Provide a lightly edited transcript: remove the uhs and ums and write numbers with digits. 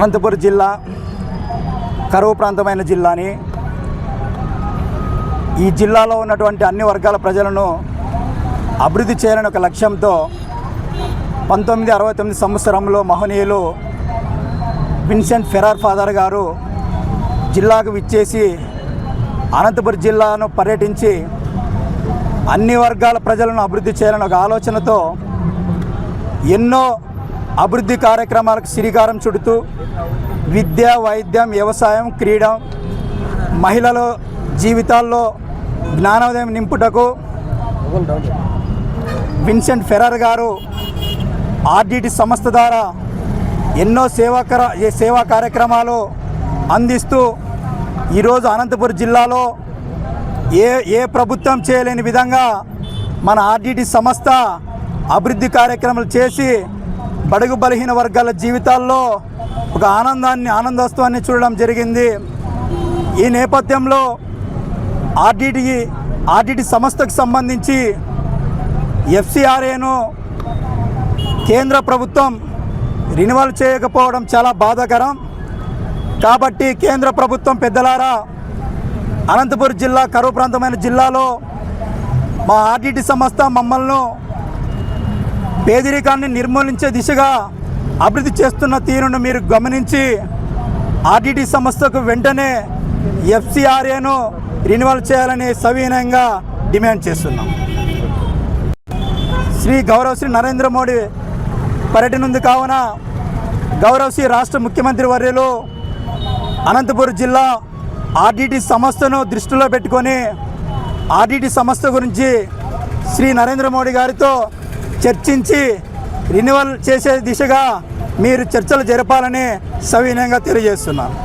అనంతపురం జిల్లా కరువు ప్రాంతమైన జిల్లాని, ఈ జిల్లాలో ఉన్నటువంటి అన్ని వర్గాల ప్రజలను అభివృద్ధి చేయాలని ఒక లక్ష్యంతో 1969 సంవత్సరంలో మహనీయులు విన్సెంట్ ఫెరార్ ఫాదర్ గారు జిల్లాకు విచ్చేసి అనంతపురం జిల్లాను పర్యటించి అన్ని వర్గాల ప్రజలను అభివృద్ధి చేయాలని ఒక ఆలోచనతో ఎన్నో అభివృద్ధి కార్యక్రమాలకు శ్రీకారం చుడుతూ విద్య, వైద్యం, వ్యవసాయం, క్రీడ, మహిళల జీవితాల్లో జ్ఞానోదయం నింపుటకు విన్సెంట్ ఫెరార్ గారు ఆర్డిటి సంస్థ ద్వారా ఎన్నో సేవా కార్యక్రమాలు అందిస్తూ ఈరోజు అనంతపురం జిల్లాలో ఏ ప్రభుత్వం చేయలేని విధంగా మన ఆర్డిటి సంస్థ అభివృద్ధి కార్యక్రమాలు చేసి బడుగు బలహీన వర్గాల జీవితాల్లో ఒక ఆనందోత్సవాన్ని చూడడం జరిగింది. ఈ నేపథ్యంలో ఆర్డిటి సంస్థకు సంబంధించి ఎఫ్సిఆర్ఏను కేంద్ర ప్రభుత్వం రెన్యువల్ చేయకపోవడం చాలా బాధాకరం. కాబట్టి కేంద్ర ప్రభుత్వం పెద్దలారా, అనంతపురం జిల్లా కరువు ప్రాంతమైన జిల్లాలో మా ఆర్డిటి సంస్థ మమ్మల్ని పేదరికాన్ని నిర్మూలించే దిశగా అభివృద్ధి చేస్తున్న తీరును మీరు గమనించి ఆర్డిటి సంస్థకు వెంటనే ఎఫ్సిఆర్ఏను రెన్యువల్ చేయాలని సవినయంగా డిమాండ్ చేస్తున్నాం. గౌరవ శ్రీ నరేంద్ర మోడీ పర్యటన ఉంది కావున గౌరవ శ్రీ రాష్ట్ర ముఖ్యమంత్రి వర్యులు అనంతపురం జిల్లా ఆర్డిటి సంస్థను దృష్టిలో పెట్టుకొని ఆర్డిటి సంస్థ గురించి శ్రీ నరేంద్ర మోడీ గారితో చర్చించి రెన్యువల్ చేసే దిశగా మీరు చర్చలు జరపాలని సవినయంగా తెలియజేస్తున్నాను.